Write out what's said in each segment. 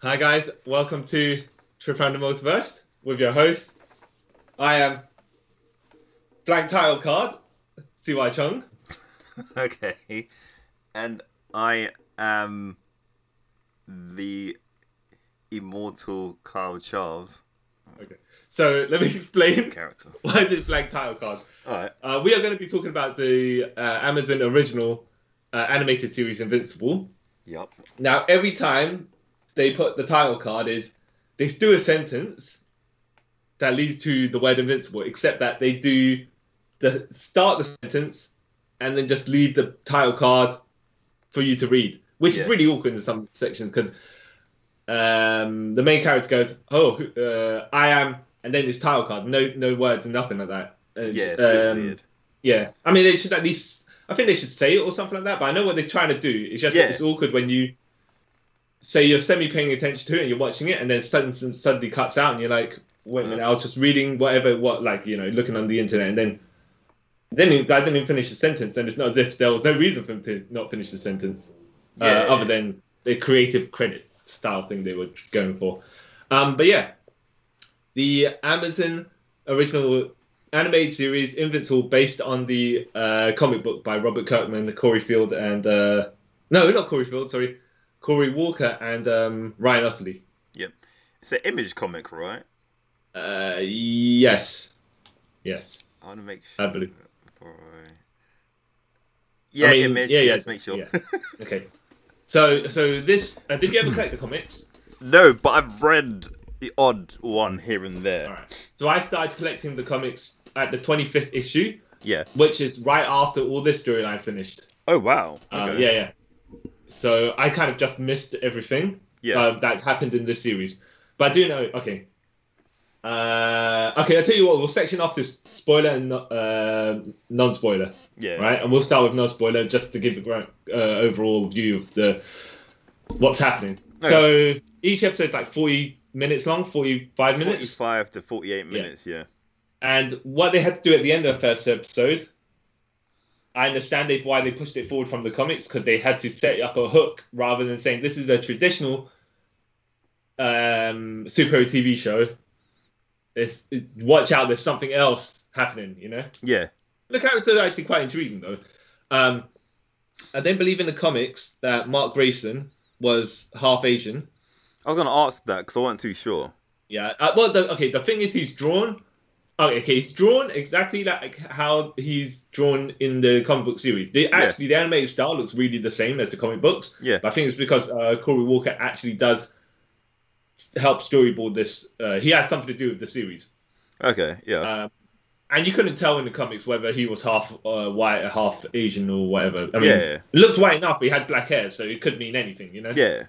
Hi guys, welcome to Trip Around the Multiverse with your host. I am blank title card, CY Chung. Okay. And I am the immortal Kyle Charles. Okay, so let me explain Character. why this blank title card. Alright. We are going to be talking about the Amazon original animated series Invincible. Yup. Now, every time they put the title card they do a sentence that leads to the word Invincible, except that they do start the sentence and then just leave the title card for you to read, which is really awkward in some sections because the main character goes, I am, and then it's title card, no words and nothing like that. It's a bit weird. Yeah, I mean, they should at least, I think they should say it or something like that, but I know what they're trying to do. It's just it's awkward when you say you're semi-paying attention to it and you're watching it and then suddenly cuts out and you're like, wait a minute, I was just reading looking on the internet, and then I didn't even finish the sentence, and it's not as if there was no reason for him to not finish the sentence, other than the creative credit style thing they were going for. But yeah, the Amazon original animated series Invincible, based on the comic book by Robert Kirkman, Corey Field, and not Corey Field, sorry, Corey Walker and Ryan Ottley. Yep, it's an Image comic, right? Yes. I want to make sure. I believe. Yeah, Image. Yeah, let's make sure. Yeah. Okay. So this. Did you ever collect the comics? No, but I've read the odd one here and there. All right. So I started collecting the comics at the 25th issue. Yeah. Which is right after all this storyline finished. Oh wow. Okay. Yeah. So I kind of just missed everything. That happened in this series, but I do know. Okay. I'll tell you what. We'll section off this spoiler and non-spoiler. Yeah. Right, and we'll start with non-spoiler just to give an overall view of what's happening. Okay. So each episode is like 40 minutes long, 45 minutes. 45 to 48 minutes, yeah. And what they had to do at the end of the first episode, I understand why they pushed it forward from the comics, because they had to set up a hook rather than saying this is a traditional superhero TV show. Watch out, there's something else happening, you know? Yeah. The characters are actually quite intriguing, though. I don't believe in the comics that Mark Grayson was half Asian. I was going to ask that because I wasn't too sure. Yeah. The thing is, he's drawn. He's drawn exactly like how he's drawn in the comic book series. The animated style looks really the same as the comic books. Yeah. But I think it's because Corey Walker actually does help storyboard this. He had something to do with the series. Okay. Yeah. And you couldn't tell in the comics whether he was half white or half Asian or whatever. I mean, it looked white enough, but he had black hair, so it could mean anything, you know? Yeah.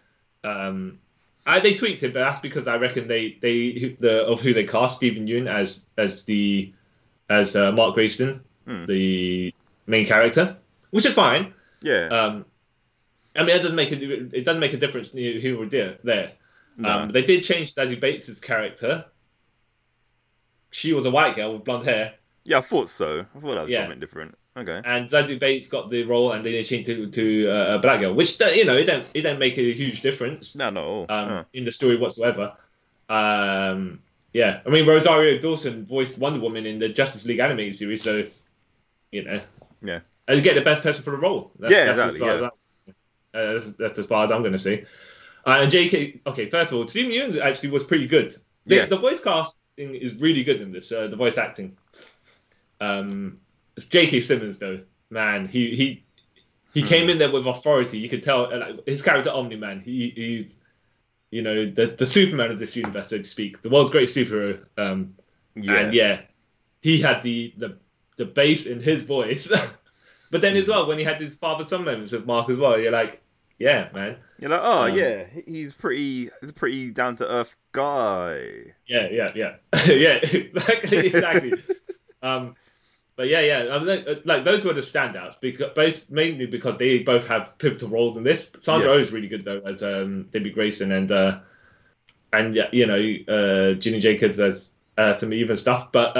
They tweaked it, but that's because I reckon of who they cast, Stephen Yeun as Mark Grayson, the main character, which is fine. Yeah. I mean, it doesn't make a difference who were there. No. They did change Zazie Bates' character. She was a white girl with blonde hair. Yeah, I thought so. I thought that was something different. Okay. And Zazie Bates got the role, and they changed it to a black girl, which it don't make a huge difference. No, not at all. In the story whatsoever. I mean, Rosario Dawson voiced Wonder Woman in the Justice League animated series, so Yeah. And you get the best person for the role. Exactly. That's as far as I'm going to say. And JK, first of all, Stephen Yeun actually was pretty good. The voice casting is really good in this. The voice acting. It's J.K. Simmons though, man. He came in there with authority. You could tell his character Omni-Man. He's the Superman of this universe, so to speak, the world's greatest superhero. And he had the bass in his voice. But then as well, when he had his father-son moments with Mark as well, you're like, yeah, man. You're like, he's pretty down to earth guy. Yeah, exactly. Like those were the standouts mainly because they both have pivotal roles in this. Sandra Oh is really good though as Debbie Grayson and Ginny Jacobs as Atom Eve and stuff. But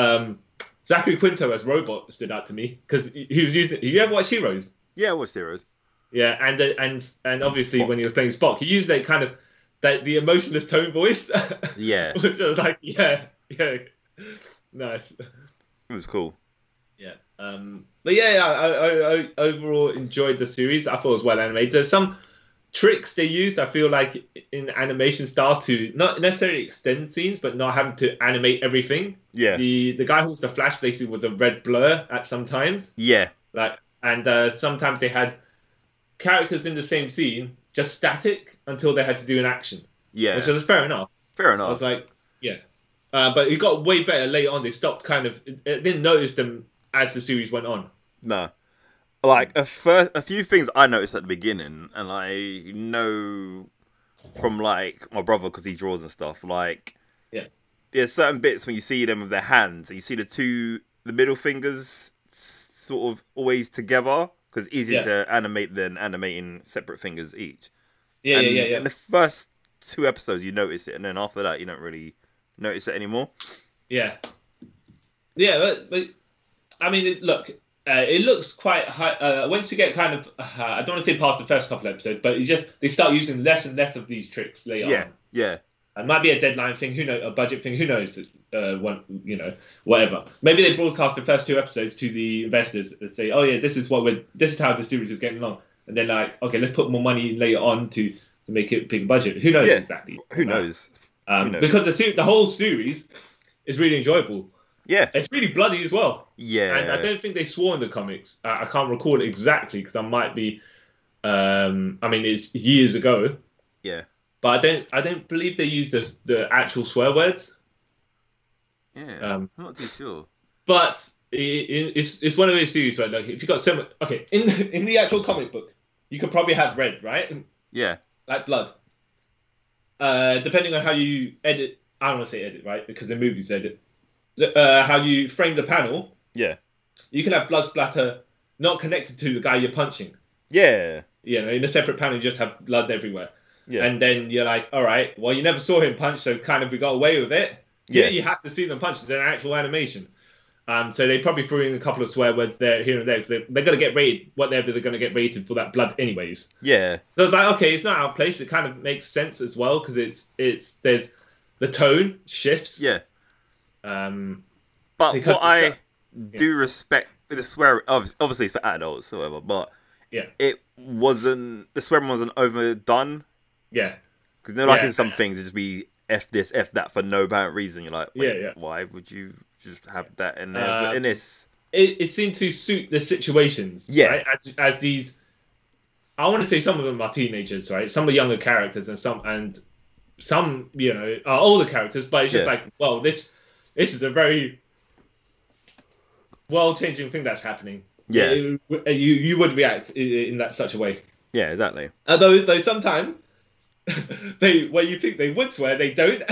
Zachary Quinto as Robot stood out to me because he was using. Have you ever watched Heroes? Yeah, I watched Heroes. Yeah, and obviously when he was playing Spock, he used that kind of that the emotionless tone voice. Yeah. Which I was like, yeah, nice. It was cool. Yeah. But yeah, I overall enjoyed the series. I thought it was well animated. There's some tricks they used, I feel like, in animation style to not necessarily extend scenes, but not having to animate everything. Yeah. The guy who's the Flash basically was a red blur at some times. Yeah. And sometimes they had characters in the same scene just static until they had to do an action. Yeah. Which was fair enough. Fair enough. I was like, yeah. But it got way better later on. They stopped didn't notice them as the series went on. No. Like, a few things I noticed at the beginning, and I know from, like, my brother, because he draws and stuff, like, there's certain bits when you see them with their hands, and you see the middle fingers sort of always together, because it's easier to animate than animating separate fingers each. Yeah. In the first 2 episodes, you notice it, and then after that, you don't really notice it anymore. Yeah. Yeah, but I mean, look, it looks quite high. Once you get kind of, I don't want to say past the first couple of episodes, but they start using less and less of these tricks later on. Yeah. It might be a deadline thing, who knows, a budget thing, who knows, whatever. Maybe they broadcast the first 2 episodes to the investors and say, oh yeah, this is how the series is getting along. And then like, okay, let's put more money later on to make it a bigger budget. Who knows exactly? Who knows? Because the whole series is really enjoyable. Yeah. It's really bloody as well. Yeah. And I don't think they swore in the comics. I can't recall it exactly because I might be. I mean, it's years ago. Yeah. But I don't believe they used the actual swear words. Yeah. I'm not too sure. But it's one of those series where, like, if you got so much, okay, in the actual comic book, you could probably have red, right? Yeah. Like blood. Depending on how you edit, I don't want to say edit, right? Because the movies edit. How you frame the panel. Yeah. You can have blood splatter not connected to the guy you're punching. Yeah. In a separate panel, you just have blood everywhere. Yeah. And then you're like, all right, well, you never saw him punch, so kind of we got away with it. Yeah. Here you have to see them punch. It's an actual animation. So they probably threw in a couple of swear words there, here and there, because they're going to get rated, whatever they're going to get rated for that blood anyways. Yeah. So it's like, okay, it's not out of place. It kind of makes sense as well, because there's the tone shifts. Yeah. But because what I do respect with the swear, obviously it's for adults or whatever, but the swearing wasn't overdone. Yeah. Because like in some things, it just be F this, F that for no apparent reason. You're like, wait, why would you just have that in there? But in this, it seemed to suit the situations. Yeah. Right? As these, I want to say some of them are teenagers, right? Some are younger characters, and some are older characters. But it's just like, well, this is a very world-changing thing that's happening. Yeah. You would react in such a way. Yeah, exactly. Though sometimes where you think they would swear, they don't.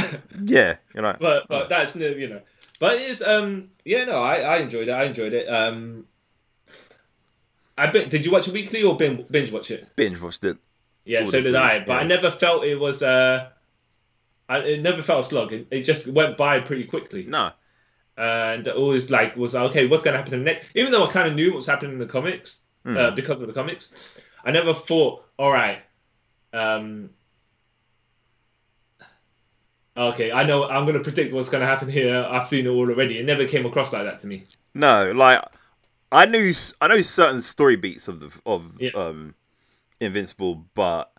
Yeah, you're right. But that's But it's I enjoyed it. Did you watch it weekly or binge watch it? Binge watched it. Yeah, so did I. But I never felt it was it never felt a slog. It just went by pretty quickly. No. And always was okay, what's going to happen next? Even though I kind of knew what was happening in the comics because of the comics, I never thought, all right, okay, I know I'm going to predict what's going to happen here. I've seen it all already. It never came across like that to me. No, like I know certain story beats of Invincible, but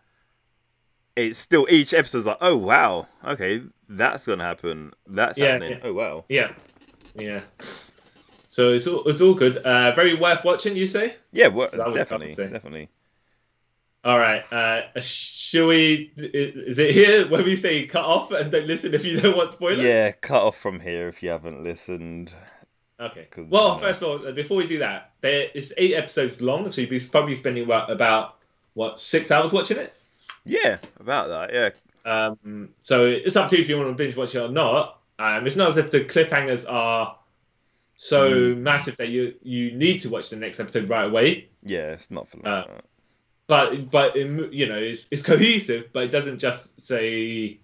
it's still each episode's like, oh wow, okay, that's going to happen. That's happening. Yeah. Oh wow. Yeah. Yeah. So it's all good. Very worth watching, you say? Yeah, definitely. All right. Shall we? Is it here where we say cut off and don't listen if you don't want spoilers? Yeah, cut off from here if you haven't listened. Okay. Well, first of all, before we do that, it's 8 episodes long, so you'll be probably spending about 6 hours watching it. Yeah, about that. Yeah. So it's up to you if you want to binge watch it or not. It's not as if the cliffhangers are so massive that you need to watch the next episode right away. Yeah, it's not for that. But it's cohesive, but it doesn't just say,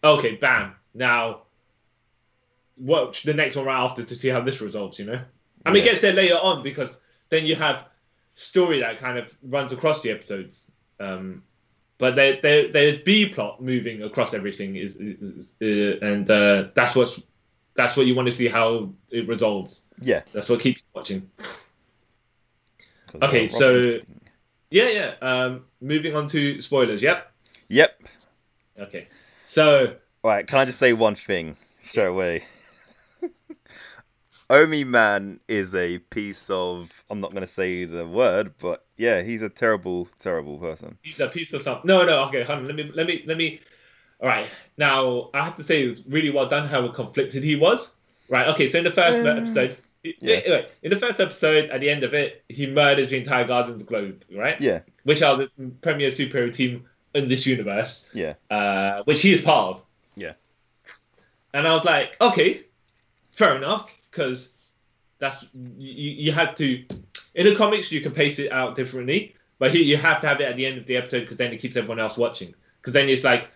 okay, bam, now watch the next one right after to see how this resolves. I mean, it gets there later on because then you have story that kind of runs across the episodes. but there's B plot moving across everything and that's what you want to see how it resolves. Yeah, that's what keeps watching. Okay, so moving on to spoilers. Yep. Okay, so right, can I just say one thing straight away? Omni-Man is a piece of, I'm not going to say the word, but yeah, he's a terrible, terrible person. He's a piece of something. No, okay, hold on. Let me. All right, now I have to say it was really well done how conflicted he was. Right, okay, so in the first episode, in the first episode, at the end of it, he murders the entire Guardians of the Globe, right? Yeah. Which are the premier superhero team in this universe. Yeah. Which he is part of. Yeah. And I was like, okay, fair enough. Because that's you had to in the comics you can pace it out differently, but here you have to have it at the end of the episode because then it keeps everyone else watching. Because then it's like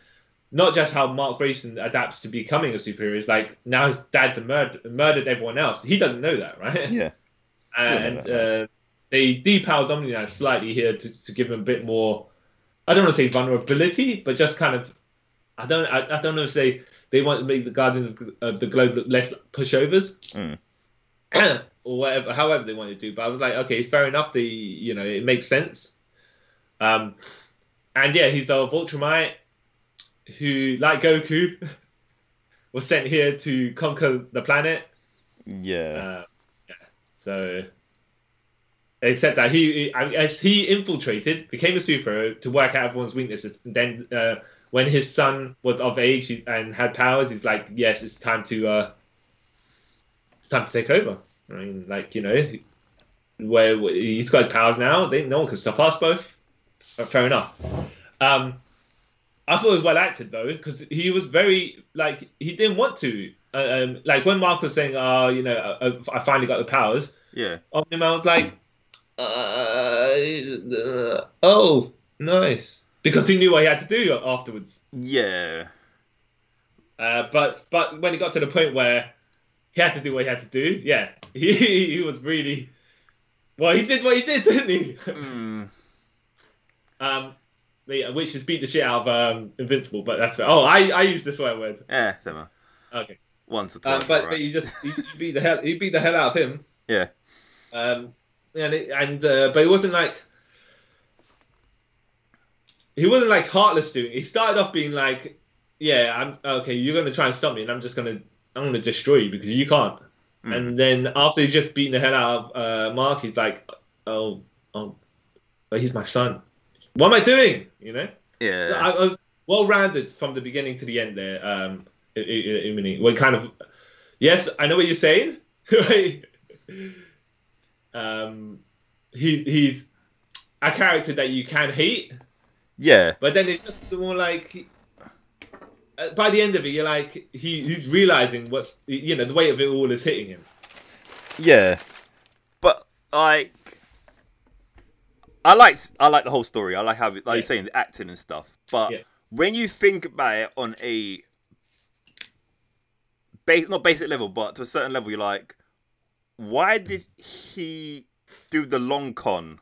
not just how Mark Grayson adapts to becoming a superhero. It's like now his dad's murdered everyone else. He doesn't know that, right? Yeah. And they depowered Omni-Man slightly here to give him a bit more. I don't want to say vulnerability, but just kind of I don't know if they want to make the Guardians of the Globe look less pushovers, or whatever, however they want to do. But I was like, okay, it's fair enough. It makes sense. And yeah, he's a Viltrumite who, like Goku, was sent here to conquer the planet. Yeah. So, except that he infiltrated, became a superhero to work out everyone's weaknesses, and then. When his son was of age and had powers, he's like, "Yes, it's time to take over." I mean, like where he's got his powers now, no one can stop us both. Fair enough. I thought it was well acted though, because he was very he didn't want to. Like when Mark was saying, I finally got the powers." Yeah. Omni-Man was like, "Oh, nice." Because he knew what he had to do afterwards. Yeah. But when it got to the point where he had to do what he had to do, yeah, he was really... Well, he did what he did, didn't he? Which is beat the shit out of Invincible, but that's fair. Oh, I used the swear word. Yeah, same. Okay. Once or twice. But you beat the hell out of him. Yeah. But it wasn't like... He wasn't heartless doing it. He started off being like, "Yeah, I'm okay. You're gonna try and stop me, and I'm gonna destroy you because you can't." And then after he's just beaten the hell out of Mark, he's like, "Oh, but he's my son. What am I doing?" Yeah. I was well-rounded from the beginning to the end there. When kind of, yes, I know what you're saying. He's a character that you can hate. Yeah. But then it's just more like, by the end of it, you're like, he's realizing what's, the weight of it all is hitting him. Yeah. But, I like the whole story. I like how, you're saying, the acting and stuff. But when you think about it on a, not basic level, but to a certain level, you're like, why did he do the long con?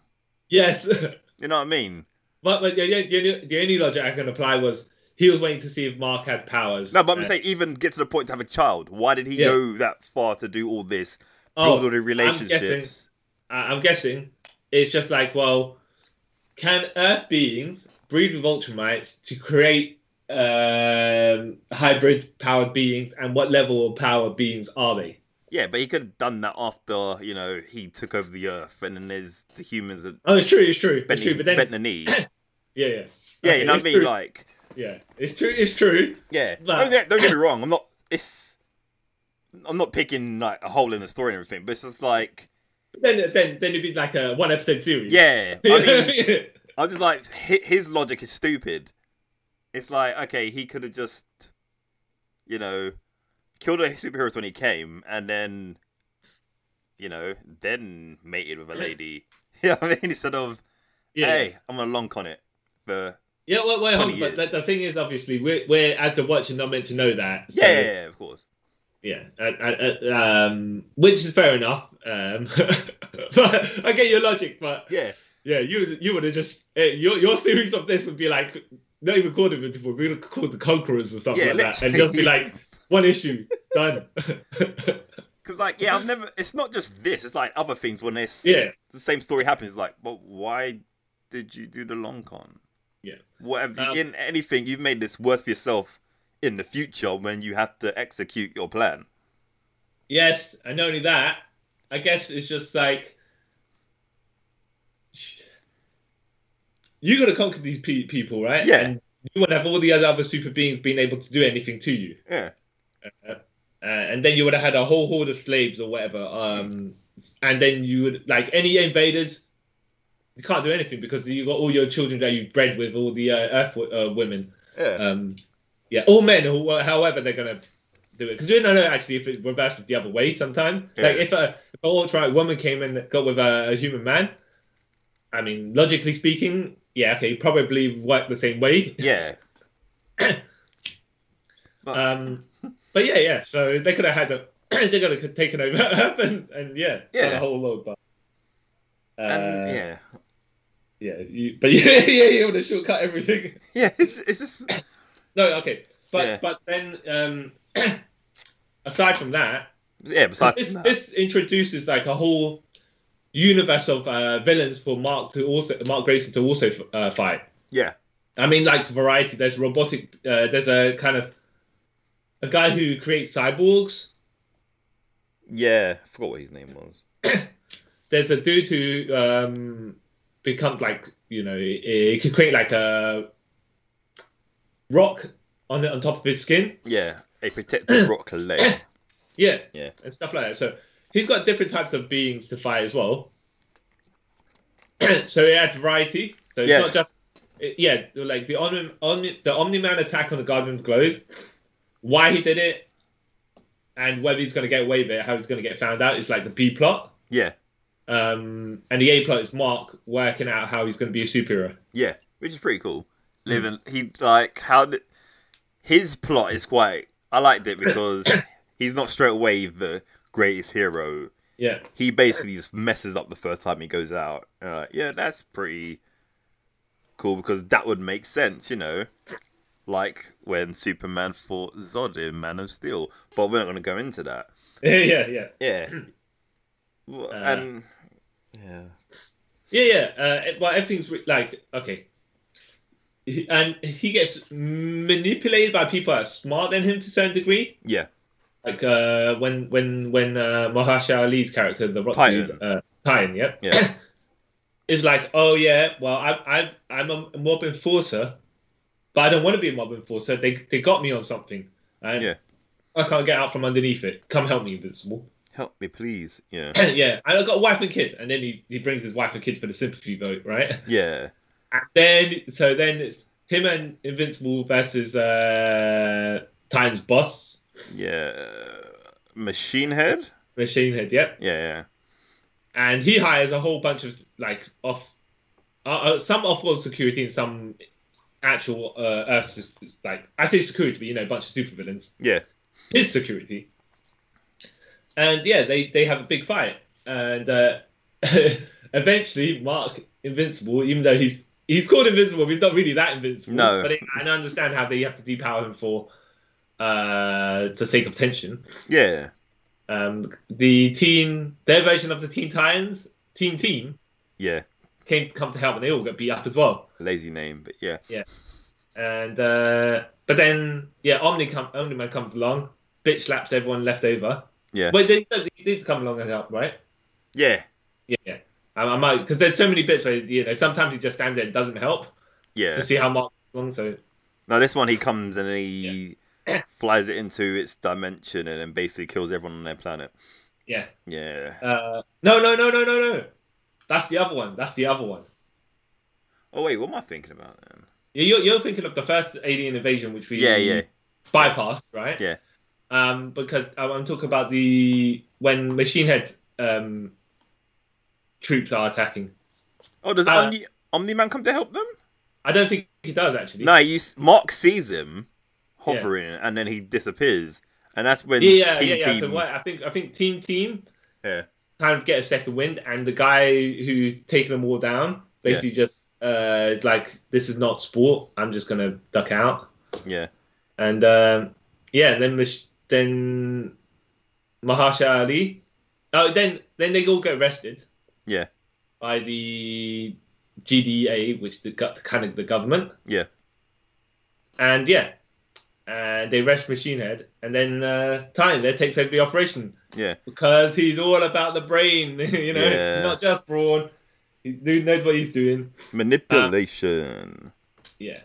Yes. You know what I mean? But the only logic I can apply was he was waiting to see if Mark had powers. No, but I'm saying even get to the point to have a child. Why did he go that far to do all this? Build all the relationships? I'm guessing it's just like, well, can Earth beings breed with Ultramites to create hybrid powered beings, and what level of power beings are they? Yeah, but he could have done that after, he took over the Earth, and then there's the humans that... Oh, it's true. But then... bent the knee. Yeah. Yeah, okay, you know what I mean? True. Yeah, it's true. Yeah, but... don't get me wrong, I'm not picking, a hole in the story and everything, but it's just like... Then it'd be like a one-episode series. Yeah, I mean, I was just like, his logic is stupid. It's like, okay, he could have just, killed a superhero when he came, and then, then mated with a lady. You know what I mean? Instead of, hey, I'm gonna long con it for wait, hold on. But the thing is, obviously, we're as the watcher not meant to know that. So, yeah, of course. Yeah, which is fair enough. But I get your logic, but yeah, Yeah, you would have just your series of this would be like not even called Invincible, we would have called the Conquerors or something like that, and just be like one issue done. Because like I've never. It's not just this. It's like other things when the same story happens. Like, but why did you do the long con? Yeah. Whatever in anything you've made this worse for yourself in the future when you have to execute your plan. Yes, and not only that, I guess it's just like. You got to conquer these people, right? Yeah. And you would have all the other super beings being able to do anything to you. Yeah. And then you would have had a whole horde of slaves or whatever. And then you would, like, any invaders, you can't do anything because you got all your children that you bred with, all the Earth women. Yeah. All men, however they're going to do it. Because you don't know, actually, if it reverses the other way sometimes. Yeah. Like, if an alt-right woman came and got with a human man, I mean, logically speaking, yeah, okay, probably work the same way. Yeah. But yeah. So they could have had they could have taken over Earth and done a whole load. But you would have shortcut everything. Yeah, it's just no, okay, but then aside from that, this introduces like a whole universe of villains for Mark Grayson to also fight. Yeah. I mean, like variety. There's robotic. There's a kind of a guy who creates cyborgs. Yeah, I forgot what his name was. There's a dude who becomes like, he could create like a rock on top of his skin. Yeah, a protective rock layer. Yeah, and stuff like that. So he's got different types of beings to fight as well. So it adds variety. So it's not just like the Omni-Man attack on the Guardian's Globe. Why he did it, and whether he's going to get away with it, how he's going to get found out is like the B plot. Yeah. And the A plot is Mark working out how he's going to be a superhero. Yeah, which is pretty cool. His plot is quite. I liked it because he's not straight away the greatest hero. Yeah. He basically just messes up the first time he goes out. That's pretty cool because that would make sense, Like when Superman fought Zod in Man of Steel. But we're not going to go into that. Yeah. And... Well, everything's like, okay. And he gets manipulated by people that are smarter than him to a certain degree. Yeah. Like when Mahershala Ali's character, the Rock Titan, yeah, is like, oh yeah, well I'm a mob enforcer, but I don't want to be a mob enforcer. They got me on something, and I can't get out from underneath it. Come help me, Invincible. Help me, please. Yeah. Yeah, and I've got a wife and kid, and then he brings his wife and kid for the sympathy vote, right? Yeah. And then it's him and Invincible versus Titan's boss. Yeah, Machine Head. Yep. Yeah. And he hires a whole bunch of like some off-world security and some actual Earth, like I say security, but a bunch of supervillains. Yeah. His security. And they have a big fight, and eventually Mark Invincible, even though he's called Invincible, but he's not really that invincible. No. But I understand how they have to depower him for. To sake of tension. Yeah. Their version of the Teen Titans, Team. Yeah. Come to help, and they all got beat up as well. Lazy name, but yeah. Yeah. And but then Omni-Man comes along, bitch slaps everyone left over. Yeah. But they did come along and help, right? Yeah. Yeah. I might, because there's so many bits where sometimes he just stands there and doesn't help. Yeah. To see how Mark comes along. So. No, this one he comes and he. Flies it into its dimension and then basically kills everyone on their planet. Yeah. Yeah. No. That's the other one. Oh wait, what am I thinking about then? You're thinking of the first alien invasion, which we bypassed, right? Yeah. Because I'm talking about when Machine Head troops are attacking. Oh, does Omni-Man come to help them? I don't think he does actually. No, Mark sees him hovering, and then he disappears, and that's when Team. So I think Team kind of get a second wind, and the guy who's taking them all down, basically just like, this is not sport. I'm just gonna duck out. Yeah. And then Mahershala Ali. Oh, then they all get arrested. Yeah. By the GDA, which kind of the government. Yeah. And they arrest Machine Head, and then Titan there takes over the operation. Yeah. Because he's all about the brain, not just brawn. He knows what he's doing. Manipulation. Yeah.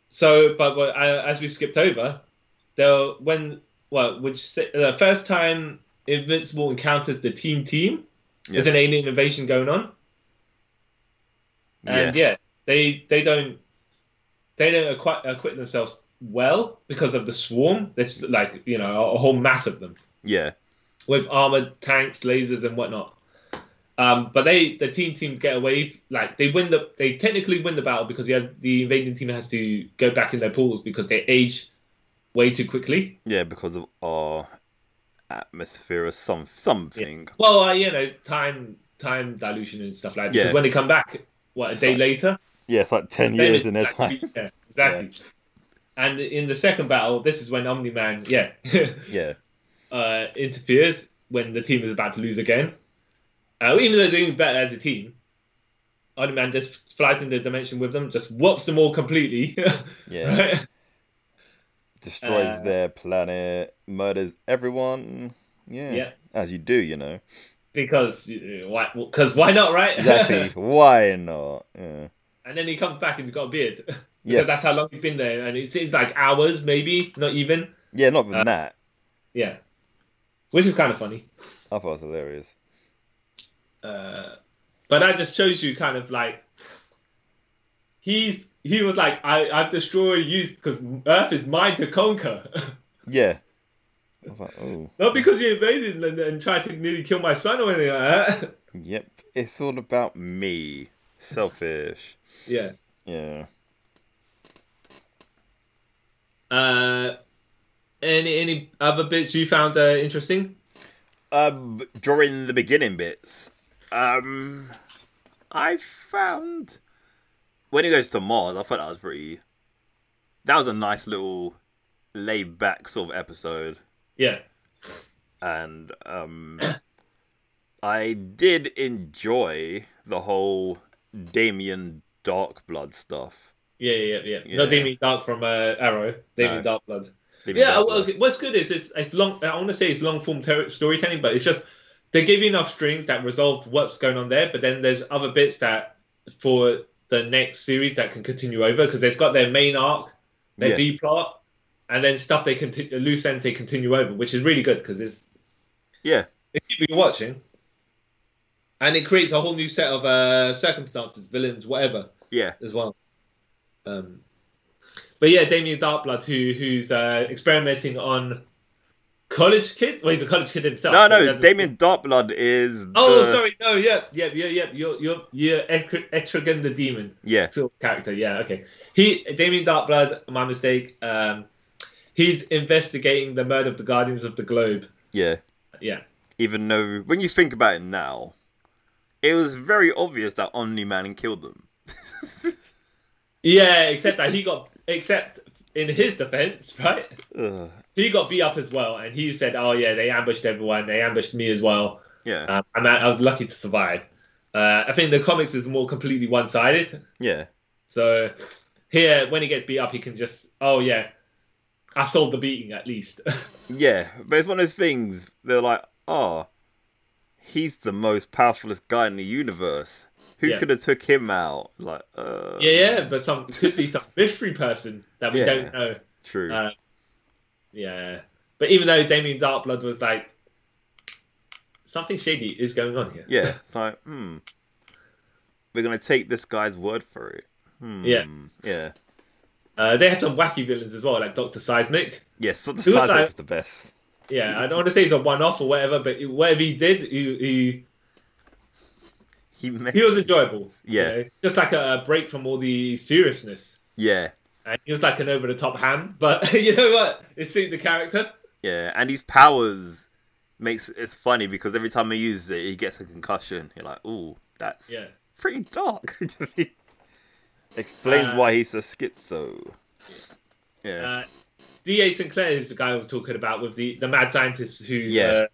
So, but as we skipped over, the first time Invincible encounters the team, there's an alien invasion going on. And they don't acquit themselves well because of the swarm. There's like, a whole mass of them. Yeah. With armored tanks, lasers, and whatnot. But the team get away. Like, they technically win the battle because the invading team has to go back in their pools because they age way too quickly. Yeah, because of our atmosphere or something. Yeah. Well, time dilution and stuff like that. Because when they come back, a day later? Yeah, it's like 10 years in their time. Yeah, exactly. Yeah. And in the second battle, this is when Omni-Man, interferes when the team is about to lose again. Even though they're doing better as a team, Omni-Man just flies into the dimension with them, just whoops them all completely. Yeah. Right? Destroys their planet, murders everyone. Yeah. As you do, Because why not, right? Exactly. Why not? Yeah. And then he comes back and he's got a beard. Because that's how long he's been there. And it seems like hours, maybe, not even. Yeah, not even that. Yeah. Which is kind of funny. I thought it was hilarious. But that just shows you kind of like, he was like, I've destroyed you because Earth is mine to conquer. Yeah. I was like, oh. Not because you invaded and tried to nearly kill my son or anything like that. Yep. It's all about me. Selfish. Yeah. Yeah. Any other bits you found interesting? During the beginning bits, I found when he goes to Mars, I thought that was a nice little laid back sort of episode. Yeah. And I did enjoy the whole Damien Darkblood stuff. Yeah. Not Damien Dark from Arrow. Damien Darkblood. What's good is it's long. I want to say it's long form storytelling, but it's just they give you enough strings that resolve what's going on there. But then there's other bits that for the next series that can continue over because they've got their main arc, their B plot, and then stuff they continue loose ends they continue over, which is really good because it's keep you watching, and it creates a whole new set of circumstances, villains, whatever. Yeah, as well. But yeah, Damien Darkblood, who's experimenting on college kids. Well, he's a college kid himself. No, Damien Darkblood is. Sorry, no, Yep. You're Etrigan the Demon. Yeah, sort of character. Yeah, okay. Damien Darkblood, my mistake. He's investigating the murder of the Guardians of the Globe. Yeah. Even though, when you think about it now, it was very obvious that Omni-Man killed them. Yeah, except in his defense, right? He got beat up as well, and he said, "Oh yeah, they ambushed everyone. They ambushed me as well. Yeah, and I was lucky to survive." I think the comics is more completely one-sided. Yeah. So here, when he gets beat up, he can just, "Oh yeah, I sold the beating at least." Yeah, but it's one of those things. They're like, "Oh, he's the most powerfulest guy in the universe. Who could have took him out?" Like, but could be some mystery person that we don't know. True. But even though Damien Darkblood was like, something shady is going on here. Yeah, it's like, we're gonna take this guy's word for it. Yeah. They had some wacky villains as well, like Dr. Seismic. Yes, Dr. Seismic was the best. Yeah, I don't want to say he's a one-off or whatever, but whatever he did, he was enjoyable. Yeah. Just like a break from all the seriousness. Yeah. And he was like an over-the-top ham, but you know what? It suited the character. Yeah, and his powers it's funny because every time he uses it, he gets a concussion. You're like, ooh, that's pretty dark. Explains why he's a schizo. Yeah. D.A. Sinclair is the guy I was talking about with the mad scientist who...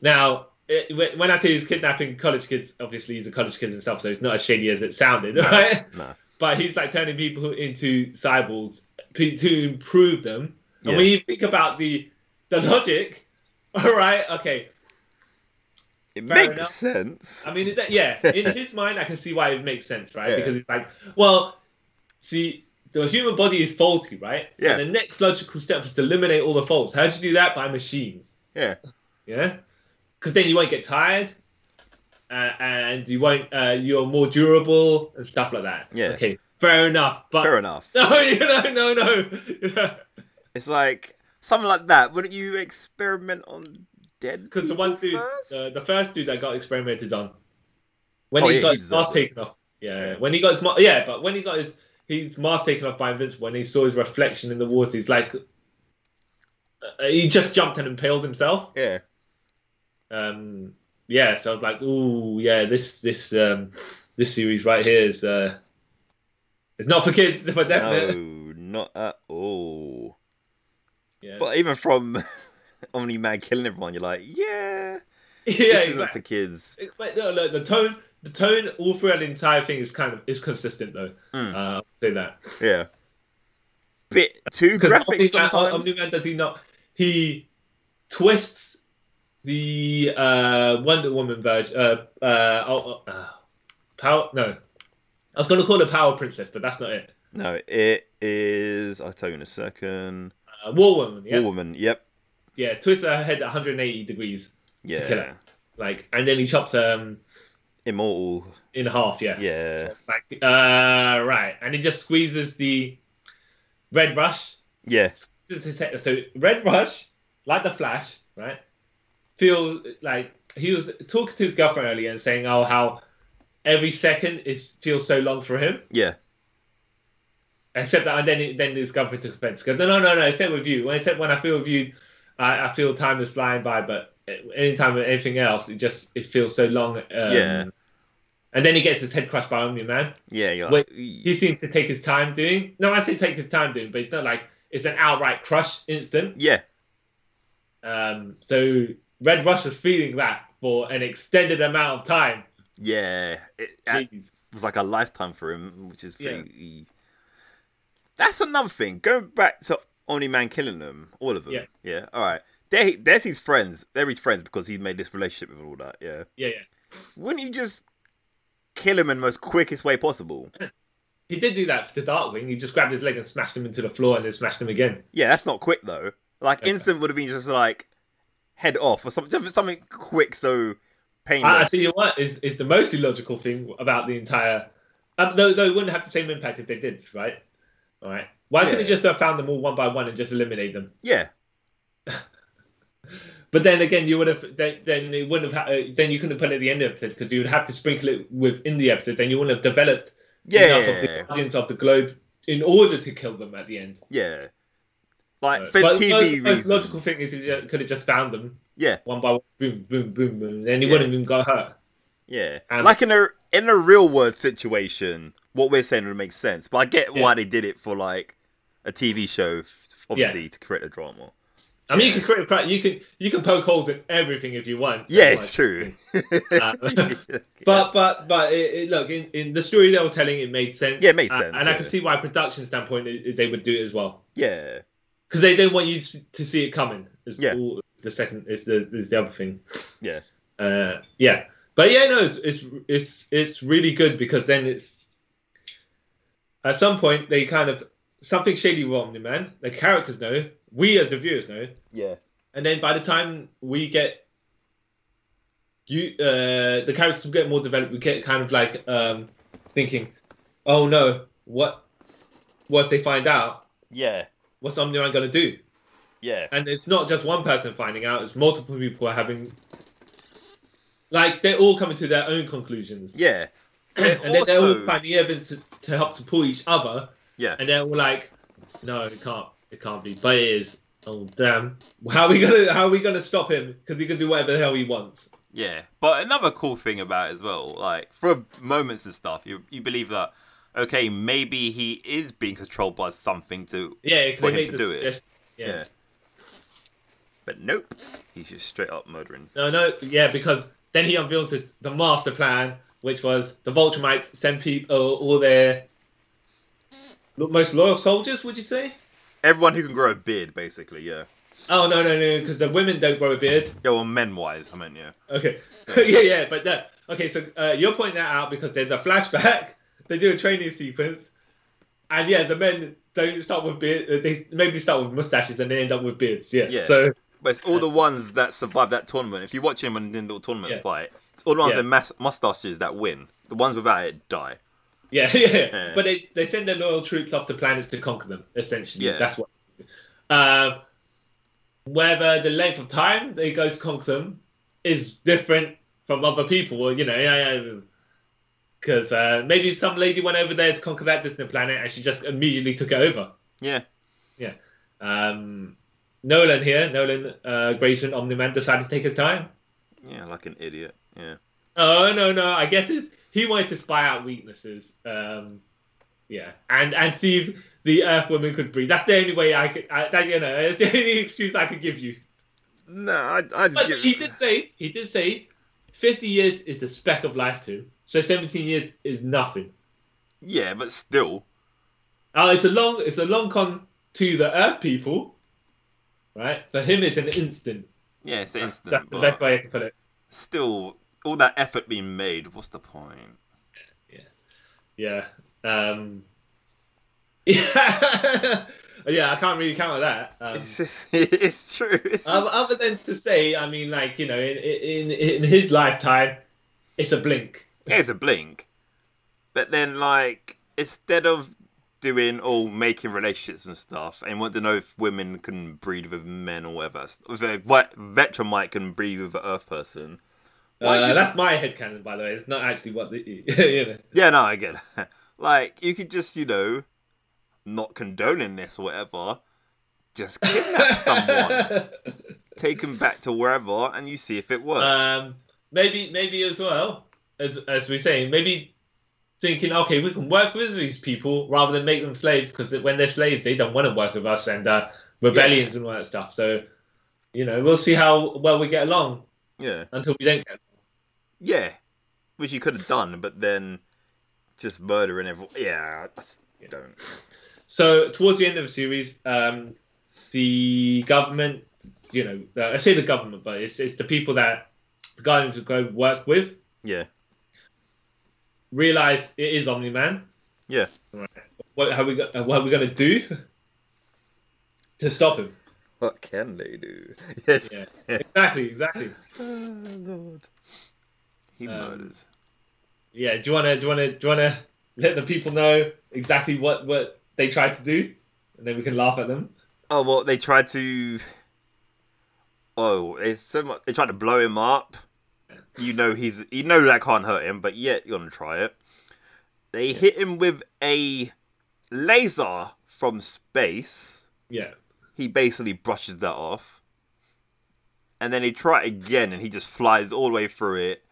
now, when I say he's kidnapping college kids, obviously he's a college kid himself, so it's not as shady as it sounded, right? No. But he's like turning people into cyborgs to improve them. And when you think about the logic, all right, okay. It makes sense. I mean, in his mind, I can see why it makes sense, right? Because it's like, well, see, the human body is faulty, right? Yeah. So the next logical step is to eliminate all the faults. How do you do that? By machines. Yeah. Yeah? Because then you won't get tired, and you won't. You're more durable and stuff like that. Yeah. Okay. Fair enough. But fair enough. No. It's like something like that. Wouldn't you experiment on dead people? Because the one dude, the first dude that got experimented on, when he got his mask taken off. Yeah. When he got his but when he got his mask taken off by Invincible, when he saw his reflection in the water, he's like, he just jumped and impaled himself. Yeah. Yeah, so I was like, ooh, yeah, this series right here is it's not for kids, for definite. No, not at all. Yeah. But even from Omni-Man killing everyone, you're like, this isn't for kids. But no, look, the tone all throughout the entire thing is consistent though. I'll say that. Yeah. Bit too graphic sometimes. Omni-Man, does he not? He twists the Wonder Woman version. Power. No, I was going to call her Power Princess, but that's not it. No, it is. I'll tell you in a second. War Woman. Yeah. War Woman. Yep. Yeah, twists her head 180 degrees. Yeah. To kill her. Like, and then he chops Immortal in half. Yeah. Yeah. So, like, right, and he just squeezes the Red Rush. Yeah. So Red Rush, like the Flash, right? Feels like he was talking to his girlfriend earlier and saying, "Oh, how every second feels so long for him." Yeah. Except that, and then his girlfriend took offense. Goes, no. I said with you. When I feel with you, I feel time is flying by. But anytime with anything else, it feels so long. Yeah. And then he gets his head crushed by Omni-Man. Yeah. He seems to take his time doing. No, I say take his time doing, but it's not like it's an outright crush instant. Yeah. So Red Rush was feeling that for an extended amount of time. Yeah. It was like a lifetime for him, which is pretty... Yeah. That's another thing. Going back to Omni-Man killing them, all of them. Yeah. Yeah. All right. There's his friends. They're his friends because he's made this relationship with all that. Yeah. Yeah. Wouldn't you just kill him in the most quickest way possible? He did do that to Darkwing. He just grabbed his leg and smashed him into the floor and then smashed him again. Yeah, that's not quick though. Like instant would have been just like head off or something quick, so painless. I tell you what is the most illogical thing about the entire. Though it wouldn't have the same impact if they did, right? All right. Why couldn't he just have found them all one by one and just eliminate them? Yeah. But then again, you would have then it wouldn't have then you couldn't put it at the end of the episode because you would have to sprinkle it within the episode. Then you wouldn't have developed enough of the audience of the globe in order to kill them at the end. Yeah. Like for TV reasons. The logical thing is you could have just found them. Yeah. One by one, boom, boom, boom, boom. Then he wouldn't even got hurt. Yeah. Like in a real world situation, what we're saying would make sense. But I get why they did it for like a TV show, obviously, to create a drama. I mean, you can poke holes in everything if you want. Yeah, it's true. But look, in the story they were telling, it made sense. Yeah, it made sense. And I can see why, production standpoint, they would do it as well. Yeah, because they don't want you to see it coming. Is the other thing. Yeah. Yeah. But yeah, no, it's really good because then it's at some point they kind of something shady wrong, man. The characters know, we as the viewers know. Yeah. And then by the time we get the characters get more developed, we get kind of like thinking, oh no, what if they find out? Yeah. What's Omni-Man gonna do? Yeah. And it's not just one person finding out; it's multiple people are having. Like they're all coming to their own conclusions. Yeah. And then they're all finding evidence to help support each other. Yeah. And they're all like, no, it can't be, but it is. Oh damn! How are we gonna stop him? Because he can do whatever the hell he wants. Yeah, but another cool thing about it as well, like for moments and stuff, you believe that okay, maybe he is being controlled by something for him to do it. Yeah. But nope, he's just straight up murdering. No, yeah, because then he unveiled the master plan, which was the Vulturemites send people, all their most loyal soldiers, would you say? Everyone who can grow a beard, basically, yeah. Oh, no, because the women don't grow a beard. Yeah, well, men-wise, I meant, yeah. Okay. yeah, but no. Okay, so you're pointing that out because there's a flashback. They do a training sequence. And yeah, the men don't start with beard. They maybe start with mustaches and they end up with beards. Yeah. So, but it's all the ones that survive that tournament. If you watch him in the little tournament fight, it's all the ones with mustaches that win. The ones without it die. Yeah. But they send their loyal troops up to planets to conquer them, essentially. Yeah. That's what. Whether the length of time they go to conquer them is different from other people, because maybe some lady went over there to conquer that distant planet and she just immediately took it over. Yeah. Nolan Grayson, Omni-Man, decided to take his time. Yeah, like an idiot. Yeah. Oh no! I guess he wanted to spy out weaknesses. And see if the Earth woman could breathe. That's the only way I could. It's the only excuse I could give you. No, I just. But he did say, 50 years is the speck of life to him. So 17 years is nothing. Yeah, but still. It's a long con to the Earth people, right? For him, it's an instant. Yeah, it's an instant. That's the best way I can put it. Still, all that effort being made. What's the point? Yeah. I can't really counter that. It's true. Other than to say, I mean, like, in his lifetime, it's a blink. Yeah, it's a blink. But then, like, instead of making relationships and stuff, and want to know if women can breed with men or whatever, if a Vetromite can breed with an Earth person. That's my headcanon, by the way. It's not actually what the... Yeah, no, I get it. Like, you could just, not condoning this or whatever, just kidnap someone, take him back to wherever, and you see if it works. Maybe as well, as we're saying, maybe thinking, okay, we can work with these people rather than make them slaves, because when they're slaves, they don't want to work with us, and rebellions and all that stuff. So, we'll see how well we get along. Yeah. Until we don't get along. Yeah. Which you could have done, but then just murdering everyone. Yeah, I don't. So, towards the end of the series, the government, I say the government, but it's the people that the Guardians would go work with. Yeah. Realize it is Omni-Man. Yeah. Right. What are we going to do to stop him? What can they do? Yes. Yeah. Exactly. Oh, Lord. He murders. Yeah. Do you want to let the people know exactly what they tried to do, and then we can laugh at them? Oh, well, they tried to. Oh, it's so much. They tried to blow him up. That can't hurt him, but yet you're gonna try it. They hit him with a laser from space. Yeah. He basically brushes that off. And then they try it again, and he just flies all the way through it.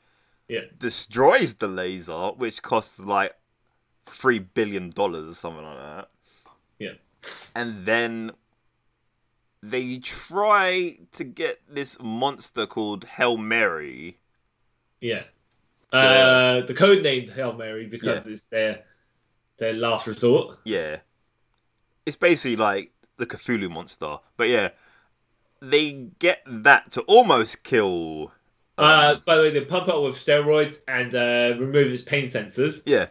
Yeah. Destroys the laser, which costs like $3 billion or something like that. Yeah. And then they try to get this monster called Hail Mary. Yeah. The code named Hail Mary because it's their last resort. Yeah. It's basically like the Cthulhu monster. But yeah, they get that to almost kill... by the way, they pump it up with steroids and remove its pain sensors. Yeah.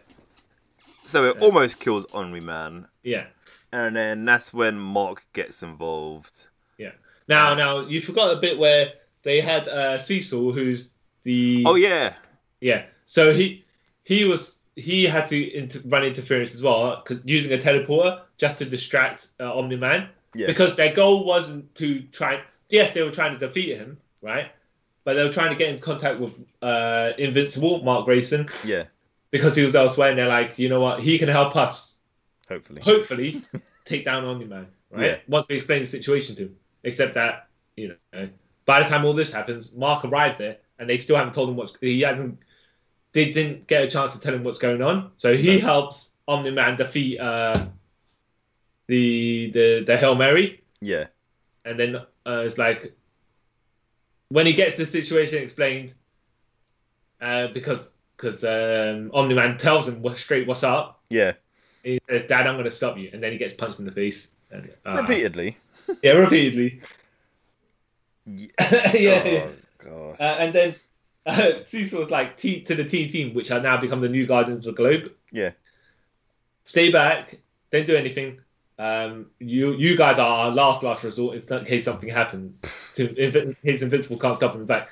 So it almost kills Omni-Man. Yeah. And then that's when Mark gets involved. Yeah. Now you forgot a bit where they had Cecil, who's the... Oh, yeah. Yeah. So he had to run interference as well, cause using a teleporter just to distract Omni-Man. Yeah. Because their goal wasn't to try... Yes, they were trying to defeat him, right? But they were trying to get in contact with Invincible, Mark Grayson. Yeah. Because he was elsewhere, and they're like, you know what? He can help us. Hopefully. Take down Omni-Man, right? Yeah. Once we explain the situation to him. Except that, by the time all this happens, Mark arrives there, and they still haven't told him they didn't get a chance to tell him what's going on. So he helps Omni-Man defeat the Hail Mary. Yeah. And then it's like when he gets the situation explained, because Omni-Man tells him what's up. Yeah. He says, "Dad, I'm going to stop you," and then he gets punched in the face. And, repeatedly. Yeah, repeatedly. Yeah. Oh, God. And then Cecil was like, to the team, which are now become the new Guardians of the Globe. Yeah. Stay back. Don't do anything. You guys are our last resort in case something happens. In case Invincible can't stop them. It's like,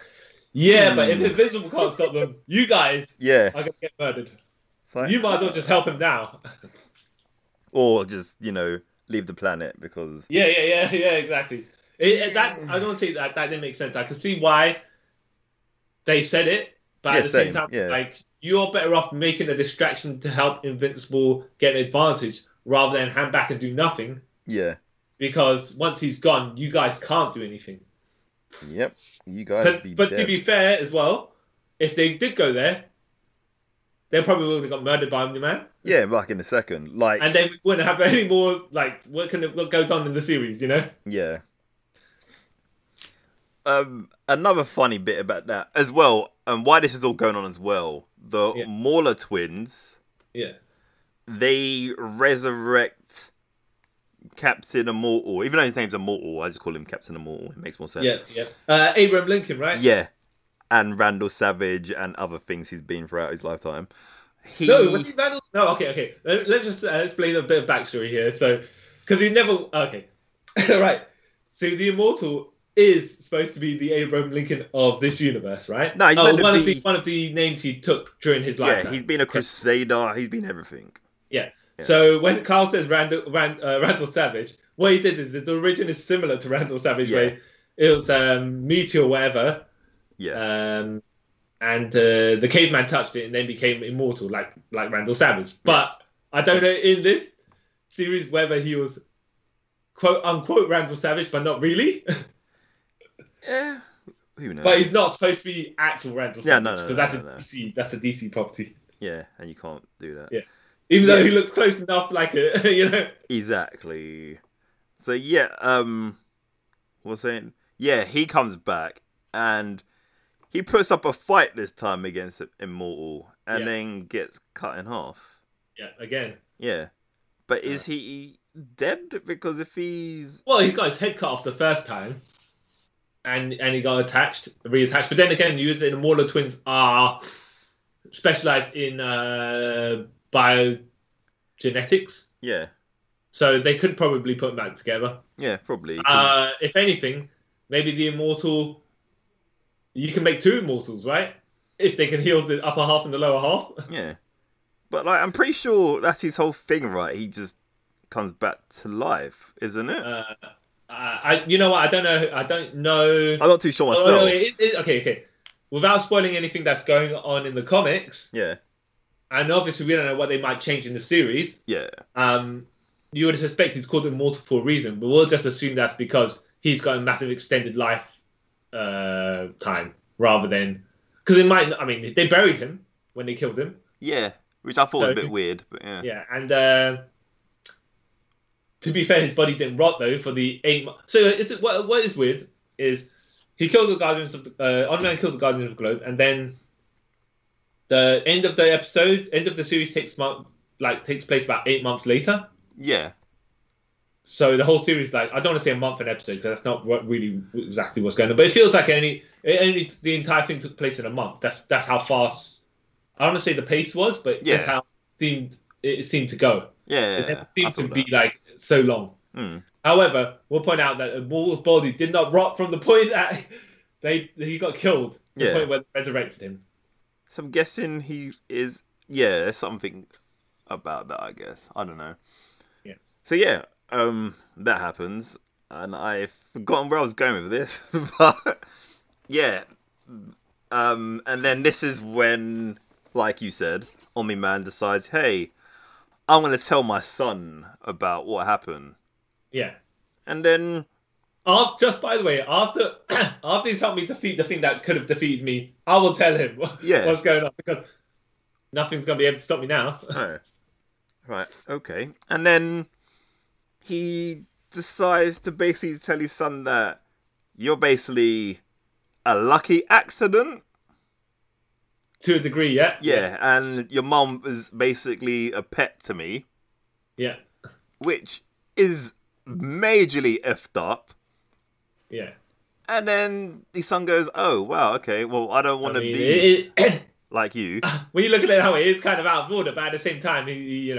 yeah, but if Invincible can't stop them, you guys are going to get murdered. Like, you might as well just help him now. Or just, leave the planet because... Yeah, exactly. I don't think that didn't make sense. I can see why they said it, but at the same time, like, you're better off making a distraction to help Invincible get an advantage rather than hand back and do nothing. Yeah. Because once he's gone, you guys can't do anything. Yep. You guys But to be fair as well, if they did go there, they probably would have got murdered by Omni-Man. Yeah, back in a second. And then we wouldn't have any more, what goes on in the series, Yeah. Another funny bit about that as well, and why this is all going on as well, the Mauler twins, they resurrect Captain Immortal. Even though his name's Immortal, I just call him Captain Immortal. It makes more sense. Yeah. Abraham Lincoln, right? Yeah. And Randall Savage and other things he's been throughout his lifetime. No, was he Randall? No, okay. Let's just explain a bit of backstory here. So, because he never... Okay. Right. So the Immortal is supposed to be the Abraham Lincoln of this universe, right? No, he's one of the names he took during his lifetime. Yeah, he's been a crusader. He's been everything. Yeah. So when Carl says Randall Savage, what he did is the origin is similar to Randall Savage, where it was meteor or whatever. Yeah. And the caveman touched it and then became immortal, like Randall Savage. But I don't know in this series whether he was quote unquote Randall Savage, but not really. Yeah. Who knows? But he's not supposed to be actual Randall Savage. No. Because that's a DC property. Yeah, and you can't do that. Yeah. Even though he looks close enough, Exactly. So what's saying? Yeah, he comes back and he puts up a fight this time against Immortal and then gets cut in half. Yeah, again. Yeah. But is he dead? Because if he's... Well, he got his head cut off the first time. And he got reattached. But then again, the Mauler twins are specialized in biogenetics. Yeah. So they could probably put them back together. Yeah, probably. If anything, maybe the Immortal... You can make two Immortals, right? If they can heal the upper half and the lower half. Yeah. But I'm pretty sure that's his whole thing, right? He just comes back to life, isn't it? You know what? I don't know. I'm not too sure myself. Okay. Without spoiling anything that's going on in the comics. Yeah. And obviously we don't know what they might change in the series. Yeah. You would suspect he's called Immortal for a reason, but we'll just assume that's because he's got a massive extended life time rather than... Because they buried him when they killed him. Yeah, which I thought was a bit weird, but yeah. Yeah, and... to be fair, his body didn't rot though for the 8 months. So what is weird is he killed the Guardians of Omni-Man killed the Guardians of the Globe, and then the end of the series takes place about 8 months later. Yeah. So the whole series, I don't want to say a month an episode because that's not really exactly what's going on, but it feels like the entire thing took place in a month. That's how fast I don't want to say the pace was, but that's how it seemed to go. Yeah, it seemed to be so long. Mm. However, we'll point out that Maul's body did not rot from the point that he got killed. The point where they resurrected him. So I'm guessing he is. Yeah, there's something about that. I guess I don't know. Yeah. So that happens, and I've forgotten where I was going with this, but yeah. And then this is when, like you said, Omni-Man decides, hey, I'm going to tell my son about what happened. Yeah. And then... Just by the way, after he's helped me defeat the thing that could have defeated me, I will tell him what's going on, because nothing's gonna be able to stop me now. Oh. Right. Okay. And then he decides to basically tell his son that you're basically a lucky accident. To a degree, yeah. Yeah, and your mum is basically a pet to me. Yeah. Which is majorly effed up. Yeah. And then the son goes, oh, wow, okay, well, I don't want to be like you. When you look at it that way, it's kind of out of order, but at the same time, he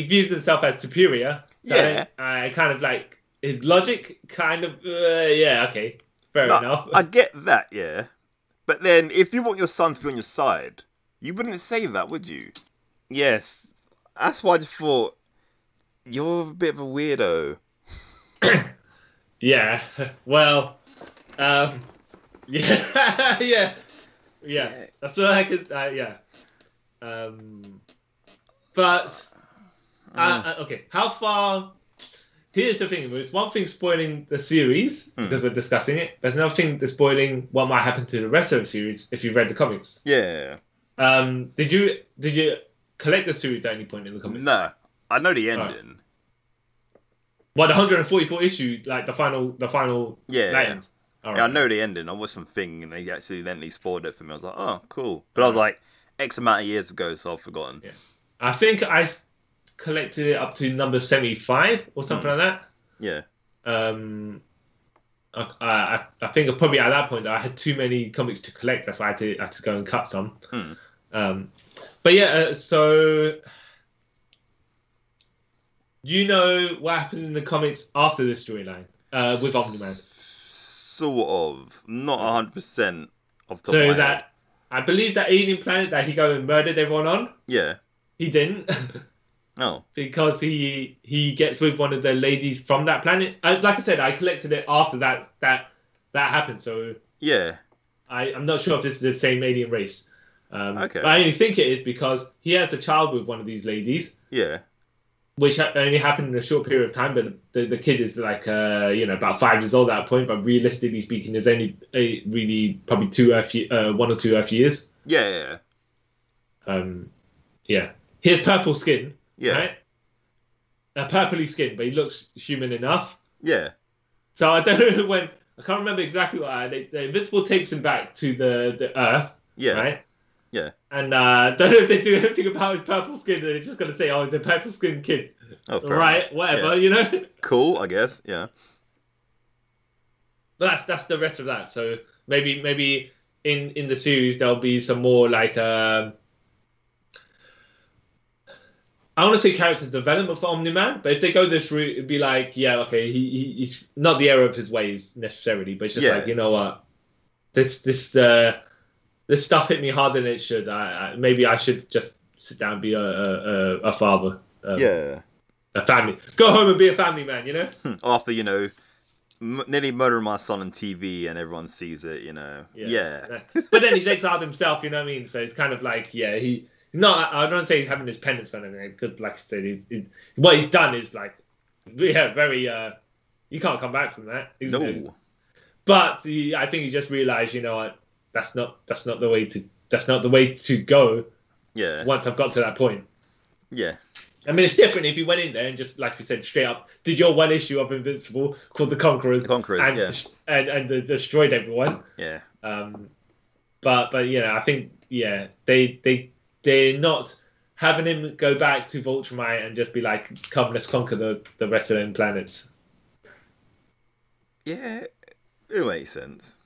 views himself as superior. So yeah. Kind of like, his logic kind of, okay, fair enough. I get that, yeah. But then, if you want your son to be on your side, you wouldn't say that, would you? Yes. That's why I just thought, you're a bit of a weirdo. Yeah. Well, yeah. That's what I could, but, okay, how far... Here's the thing, it's one thing spoiling the series, because we're discussing it. There's another thing that's spoiling what might happen to the rest of the series if you've read the comics. Yeah. Did you collect the series at any point in the comics? No. I know the ending. Well, the 144 issue, like the final yeah. All right. Yeah, I know the ending. I watched something and they accidentally spoiled it for me. I was like, oh, cool. But I was like, X amount of years ago, so I've forgotten. Yeah. I think I collected it up to number 75 or something like that. Yeah. I think probably at that point I had too many comics to collect. That's why I had to go and cut some. But yeah, so you know what happened in the comics after this storyline with Omni-Man? Sort of. Not 100% off the top so of my that head. I believe that alien planet that he go and murdered everyone on. Yeah. He didn't. Oh. Because he gets with one of the ladies from that planet. Like I said, I collected it after that happened. So yeah, I'm not sure if this is the same alien race. Okay. But I only think it is because he has a child with one of these ladies. Yeah. Which only happened in a short period of time, but the kid is like about 5 years old at that point. But realistically speaking, there's only really probably 1 or 2 Earth years. Yeah. Yeah. He has purple skin. Yeah. Right? Purpley skin, but he looks human enough. Yeah. So I don't know when. I can't remember exactly what. The Invincible takes him back to the Earth. Yeah. Right. Yeah. And don't know if they do anything about his purple skin. They're just gonna say, "Oh, he's a purple skinned kid." Oh, fair right. enough. Whatever. Yeah. You know. Cool. I guess. Yeah. But that's the rest of that. So maybe in the series there'll be some more like. I want to say character development for Omni-Man, but if they go this route, it'd be like, yeah, okay, he's not the error of his ways necessarily, but it's just like, you know what, this stuff hit me harder than it should. Maybe I should just sit down and be a father. A family. Go home and be a family man, you know? After, nearly murdering my son on TV and everyone sees it, Yeah. But then he's exiled himself, you know what I mean? So it's kind of like, no, I don't say he's having his penance on anything, because, like I said, what he's done is like, very. You can't come back from that. No. But I think he just realised, you know what, that's not the way to go. Yeah. Once I've got to that point. Yeah. I mean, it's different if you went in there and just, like you said, straight up did your one issue of Invincible called The Conquerors. And destroyed everyone. Yeah. But I think they're not having him go back to Viltrumite and just be like, come, let's conquer the rest of them planets. Yeah, it makes sense.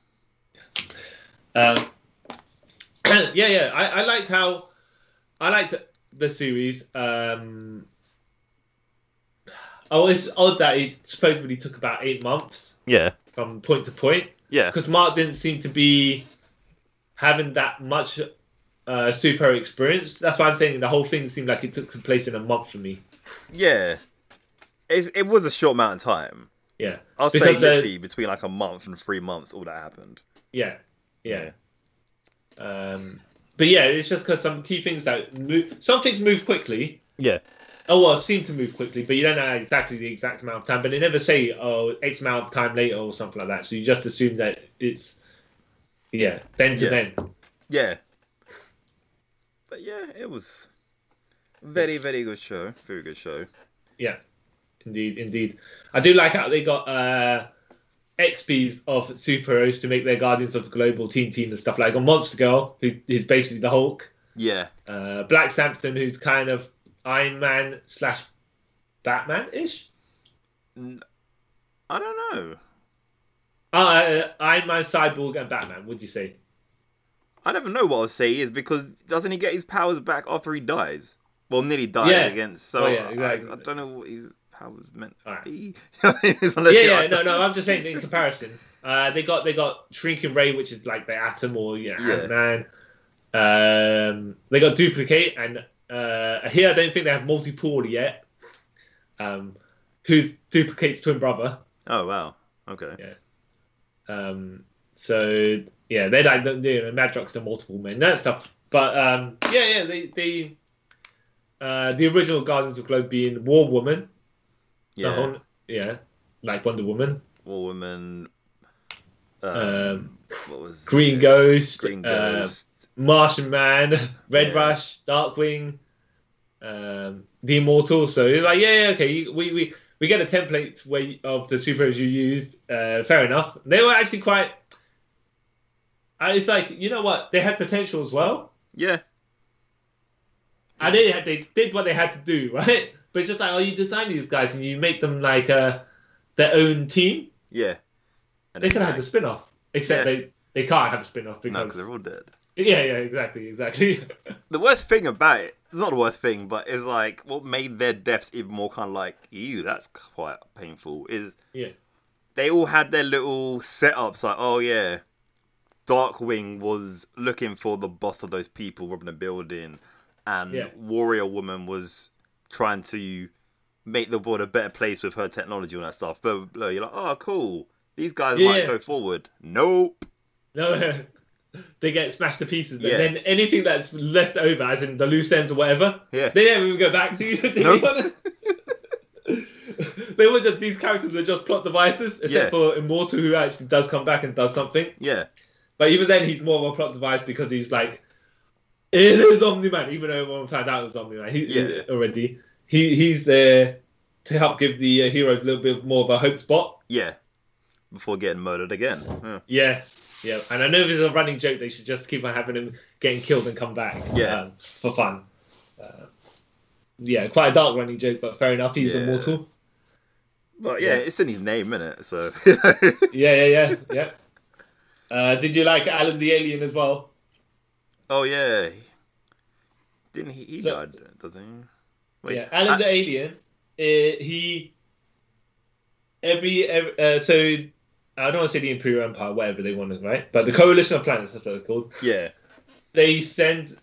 I liked the series. It's odd that it supposedly took about 8 months. Yeah. From point to point. Yeah. Because Mark didn't seem to be having that much super experience. That's why I'm saying the whole thing seemed like it took place in a month for me. Yeah. It was a short amount of time. Yeah. I'll say literally between like a month and 3 months all that happened. Yeah. But yeah, it's just because some key things some things move quickly. Yeah. Oh, well, it seemed to move quickly, but you don't know exactly the exact amount of time. But they never say, oh, X amount of time later or something like that. So you just assume that it's, then to then. Yeah. But yeah, it was very, very good show. Very good show. Yeah, indeed. I do like how they got XPs of superheroes to make their Guardians of the Global team and stuff. Like on Monster Girl, who is basically the Hulk. Yeah. Black Samson, who's kind of Iron Man / Batman-ish? I don't know. Iron Man, Cyborg, and Batman, would you say? I never know what I'll say is because doesn't he get his powers back after he dies? Well, nearly dies against. So exactly. I don't know what his powers meant to be. No. I'm just saying in comparison. They got Shrinking Ray, which is like the Atom or Ant-Man. They got Dupli-kate, and here I don't think they have Multi-Paul yet. Who's Dupli-kate's twin brother? Oh wow. Okay. Yeah. So yeah, they like Madrox and multiple men, that stuff. But the original Guardians of the Globe being War Woman. Yeah. Like Wonder Woman. War Woman. What was Green Ghost, Martian Man, Red Rush, Darkwing, the Immortal. So you're like, okay, we get a template of the superheroes you used. Fair enough. They were actually quite. It's like, you know what? They had potential as well. Yeah. And they did what they had to do, right? But it's just like, you design these guys and you make them like their own team. Yeah. And they could have had a spin-off. Except they can't have a spin-off because they're all dead. Yeah, exactly. The worst thing about it, it's not the worst thing, but it's like what made their deaths even more kind of like, ew, that's quite painful, is they all had their little setups like, oh yeah, Darkwing was looking for the boss of those people robbing a building, and Warrior Woman was trying to make the world a better place with her technology and that stuff. But you're like, oh, cool. These guys might go forward. Nope. No, they get smashed to pieces. And then anything that's left over, as in the loose ends or whatever, they never even go back to. Nope. They were just, these characters were just plot devices, except for Immortal, who actually does come back and does something. Yeah. But even then, he's more of a plot device because he's like, it is Omni-Man, even though everyone found out it was Omni-Man. Already. He's there to help give the heroes a little bit more of a hope spot. Yeah. Before getting murdered again. Yeah. And I know there's a running joke they should just keep on having him getting killed and come back. For fun. Quite a dark running joke, but fair enough. He's immortal. Well, it's in his name, innit? So. Yeah. Did you like Alan the Alien as well? Oh yeah. Didn't he? He died, doesn't he? Wait, Alan the Alien. He so I don't want to say the Imperial Empire, whatever they want to, right? But the Coalition of Planets, that's what they're called. Yeah. They send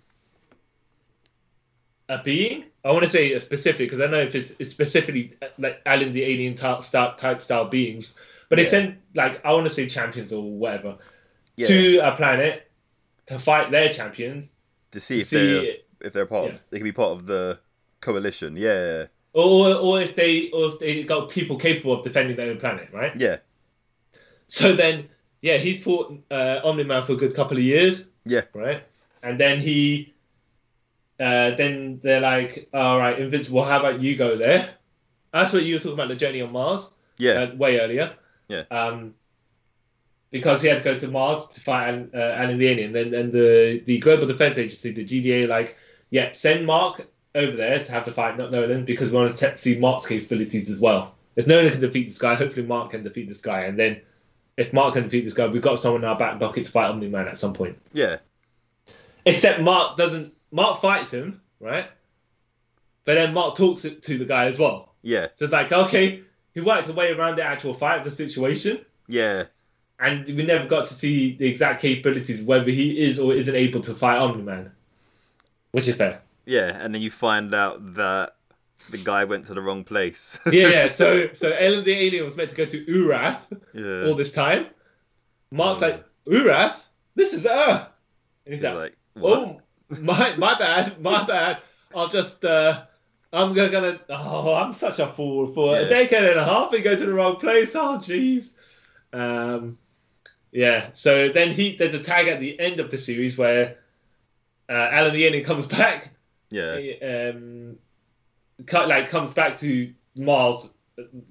a being. I want to say a specific, because I don't know if it's specifically like Alan the Alien type style beings. But they send, like, I want to say champions or whatever, to a planet to fight their champions. To see if they're part of, they can be part of the coalition, Or if they got people capable of defending their own planet, right? Yeah. So then, he's fought Omni-Man for a good couple of years. Yeah. Right? And then then they're like, all right, Invincible, how about you go there? That's what you were talking about, the journey on Mars. Yeah. Way earlier. Yeah. Because he had to go to Mars to fight Alan the Alien. And the Global Defense Agency, the GDA, send Mark over there to have to fight not Nolan, because we want to see Mark's capabilities as well. If Nolan can defeat this guy, hopefully Mark can defeat this guy. And then if Mark can defeat this guy, we've got someone in our back pocket to fight Omni-Man at some point. Yeah. Except Mark fights him, right? But then Mark talks to the guy as well. Yeah. So it's like, okay, he worked his way around the actual fight of the situation. Yeah. And we never got to see the exact capabilities, whether he is or isn't able to fight Omni-Man. Which is fair. Yeah, and then you find out that the guy went to the wrong place. So Ellen the Alien was meant to go to Urath all this time. Mark's like, Urath? This is Earth. And he's like, what? Oh, my bad. I'll just I'm such a fool for a decade and a half and go to the wrong place. Oh, jeez. Yeah. So then there's a tag at the end of the series where Alan the alien comes back. Yeah. Comes back to Mars,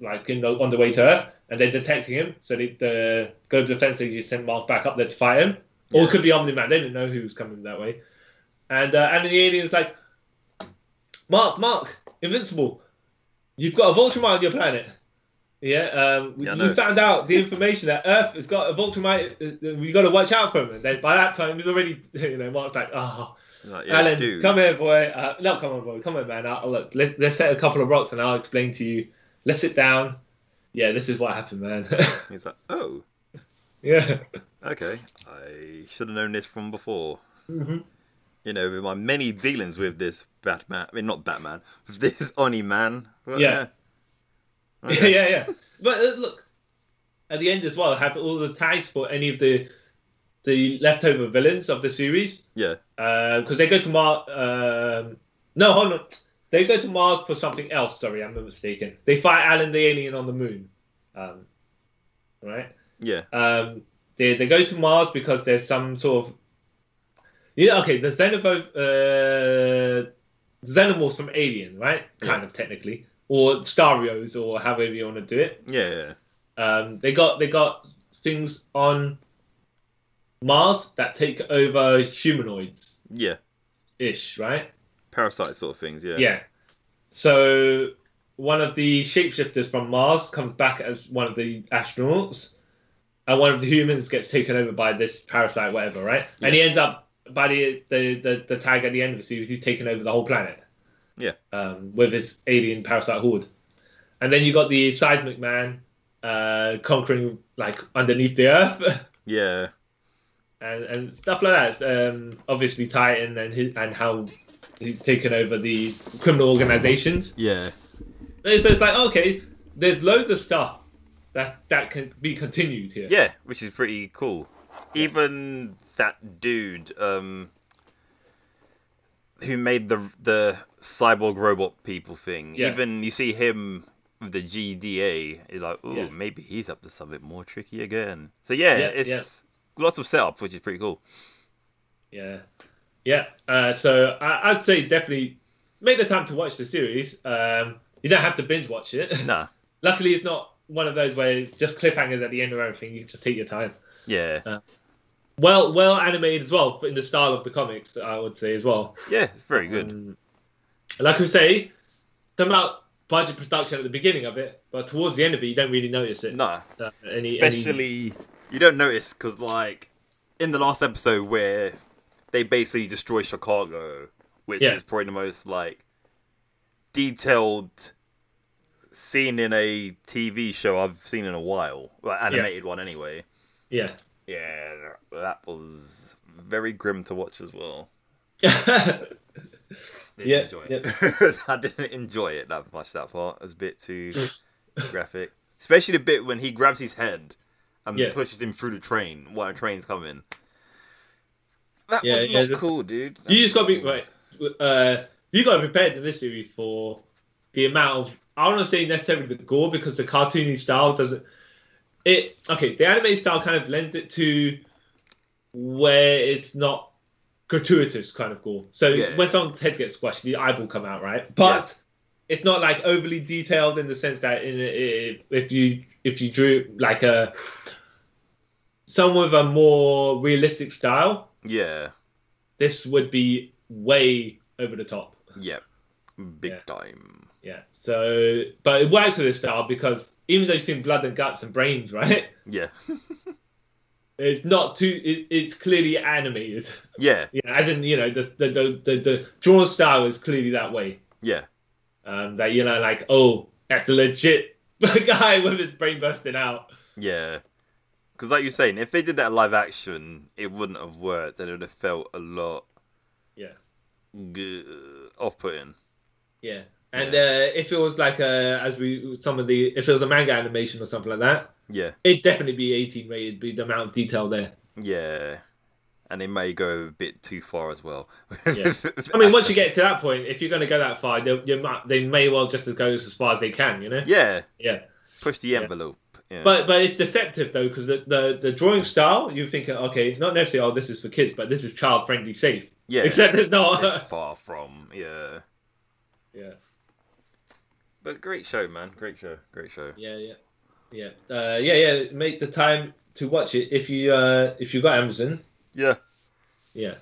like on the way to Earth, and they're detecting him. So the Global Defense Agency sent Mark back up there to fight him, or it could be Omni-Man. They didn't know who was coming that way. And the alien's like, Mark, Invincible, you've got a Voltramite on your planet. Yeah, we found out the information that Earth has got a Voltramite. We got to watch out for him. And then by that time, he's already, Mark's like, Alan, dude. Come here, boy. No, come on, boy. Come on, man. Look, let's set a couple of rocks and I'll explain to you. Let's sit down. Yeah, this is what happened, man. He's like, oh. Yeah. Okay. I should have known this from before. Mm-hmm. With my many dealings with this Batman. I mean, not Batman. With this Omni-Man. Yeah. Okay. Yeah. But look, at the end as well, have all the tags for any of the leftover villains of the series. Yeah. Because they go to Mars. No, hold on. They go to Mars for something else. Sorry, I'm mistaken. They fight Alan the alien on the moon. Right? Yeah. They go to Mars because there's some sort of... Yeah, okay, the Xenomorphs from Alien, right? Kind of, technically. Or Starios, or however you want to do it. Yeah. They got things on Mars that take over humanoids. Yeah. Ish, right? Parasite sort of things, yeah. Yeah. So one of the shapeshifters from Mars comes back as one of the astronauts, and one of the humans gets taken over by this parasite, whatever, right? Yeah. And he ends up, by the tag at the end of the series, he's taken over the whole planet. Yeah. With his alien parasite horde. And then you got the Seismic Man conquering, like, underneath the Earth. Yeah. And stuff like that. Obviously Titan and how he's taken over the criminal organizations. Yeah. So it's like, okay, there's loads of stuff that can be continued here. Yeah, which is pretty cool. Even that dude who made the cyborg robot people thing, even you see him with the GDA, is like, ooh, maybe he's up to something more tricky again. So it's lots of setups, which is pretty cool. Yeah. So I'd say definitely make the time to watch the series. You don't have to binge watch it. Nah. Luckily, it's not one of those where just cliffhangers at the end of everything. You just take your time. Yeah. Well animated as well, but in the style of the comics, I would say as well. Yeah, it's very good. Like we say, talking about budget production at the beginning of it, but towards the end of it, you don't really notice it. No. Especially, you don't notice because, like, in the last episode where they basically destroy Chicago, which is probably the most, like, detailed scene in a TV show I've seen in a while. Well, animated one anyway. Yeah. Yeah, that was very grim to watch as well. Didn't enjoy it. I didn't enjoy it that much, that part. It was a bit too graphic. Especially the bit when he grabs his head and pushes him through the train while a train's coming. That was not cool, dude. You just got to be... Right, you got to be prepared in this series for the amount of... I don't want to say necessarily the gore, because the cartoony style doesn't... the anime style kind of lends it to where it's not gratuitous kind of gore. So when someone's head gets squashed, the eyeball come out, right? But it's not like overly detailed in the sense that if you drew like someone with a more realistic style, this would be way over the top. Yeah, big time. Yeah. So, but it works with this style because even though you've seen blood and guts and brains, right? Yeah. It's not too. It's clearly animated. Yeah. As in, the drawn style is clearly that way. Yeah. That like, oh, that's the legit guy with his brain bursting out. Yeah. Because like you're saying, if they did that live action, it wouldn't have worked, and it would have felt a lot. Off-putting. Yeah. And if it was like if it was a manga animation or something like that, it'd definitely be 18 rated. Be the amount of detail there. Yeah, And they may go a bit too far as well. Yeah. I mean, once you get to that point, if you're going to go that far, they may well just go as far as they can, you know? Yeah. Yeah. Push the envelope. Yeah. But it's deceptive, though, because the drawing style, you're thinking, okay, not necessarily, oh, this is for kids, but this is child-friendly safe. Yeah. Except it's not. It's far from, yeah. Yeah. But great show, man. Great show. Yeah. Make the time to watch it if you got Amazon. Yeah. Yeah.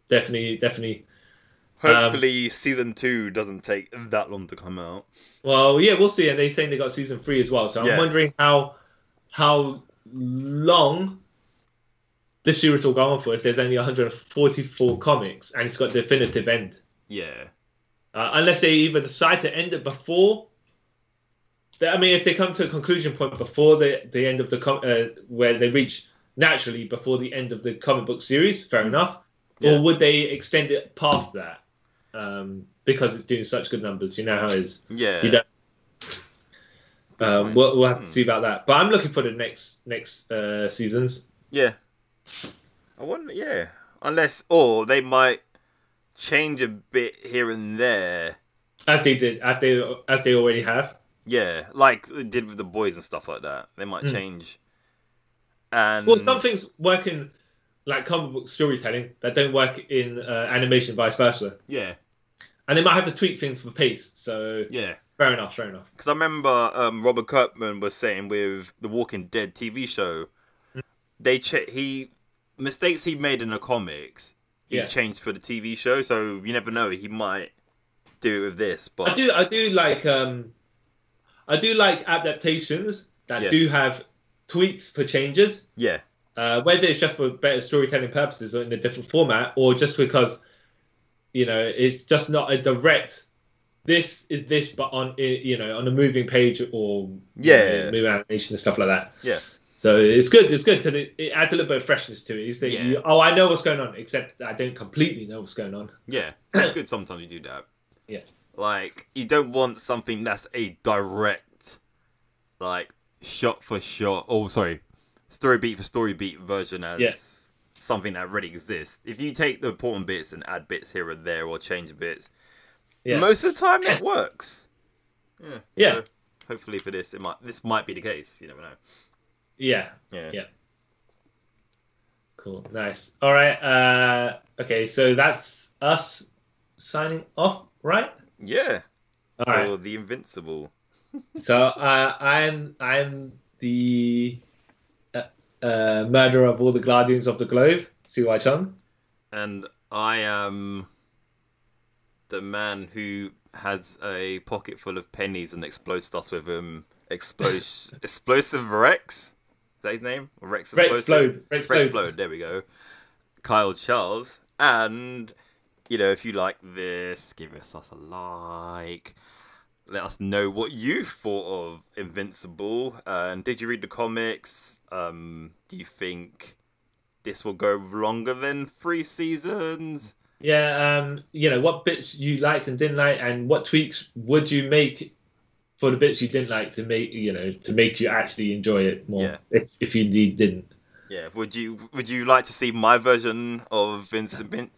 Definitely. Hopefully, season 2 doesn't take that long to come out. Well, yeah, we'll see. And they're saying they got season 3 as well. So I'm wondering how long this series will go on for if there's only 144 comics and it's got a definitive end. Yeah. Unless they either decide to end it before. I mean, if they come to a conclusion point before the end of the where they reach naturally before the end of the comic book series, fair enough. Yeah. Or would they extend it past that? Because it's doing such good numbers. You know how it is. Yeah. You don't, we'll have to see about that. But I'm looking for the next seasons. Yeah. I wonder. Yeah. Unless, or they might change a bit here and there, as they did, as they already have. Yeah, like they did with the boys and stuff like that. They might change. And some things work in like comic book storytelling that don't work in animation, vice versa. Yeah. And they might have to tweak things for pace. So yeah, fair enough. Because I remember Robert Kirkman was saying with the Walking Dead TV show, mistakes he made in the comics, he changed for the TV show. So you never know, he might do it with this. But I do like adaptations that do have tweaks for changes. Yeah. Whether it's just for better storytelling purposes or in a different format, or just because, it's just not a direct. This is this, but on on a moving page or moving animation and stuff like that. Yeah. So it's good. It's good because it adds a little bit of freshness to it. I know what's going on, except I don't completely know what's going on. Yeah, it's good sometimes you do that. Yeah. Like, you don't want something that's a direct, like, shot for shot, story beat for story beat version as something that already exists. If you take the important bits and add bits here and there or change bits, most of the time it works. Yeah. So hopefully for this, this might be the case. You never know. Yeah. Cool. Nice. All right. Okay. So that's us signing off, right? Yeah. All right. The Invincible. So I'm the murderer of all the Guardians of the Globe, CY Chung. And I am the man who has a pocket full of pennies and explodes stuff with Explosive Rex. Is that his name? Rex Explode. Rexplode. There we go. Kyle Charles. And, if you like this, give us a like. Let us know what you thought of Invincible. And did you read the comics? Do you think this will go longer than 3 seasons? Yeah. What bits you liked and didn't like, and what tweaks would you make for the bits you didn't like to make you actually enjoy it more? Yeah. If you indeed didn't. Yeah. Would you like to see my version of Invincible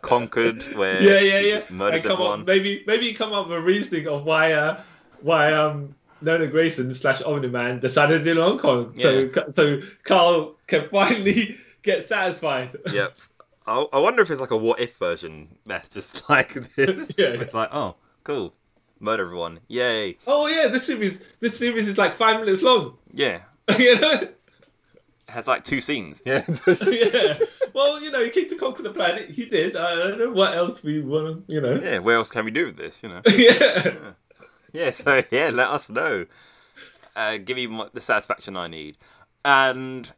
Conquered, where he just murders everyone? Maybe you come up with a reasoning of why Nona Grayson / Omni-Man decided to do Hong Kong, so Carl can finally get satisfied. Yep. I wonder if it's like a what if version that's just like this. It's like, oh, cool, murder everyone, yay! Oh yeah, this series is like 5 minutes long. Yeah. It has like 2 scenes. Yeah. Yeah. Well, he came to conquer the planet. He did. I don't know what else we want to, Yeah, what else can we do with this, Yeah. Yeah, so, let us know. Give me the satisfaction I need. And,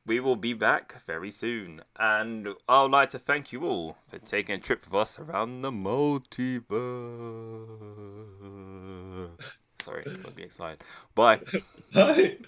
we will be back very soon. And I would like to thank you all for taking a trip with us around the multiverse. Sorry, I'll be excited. Bye. Bye.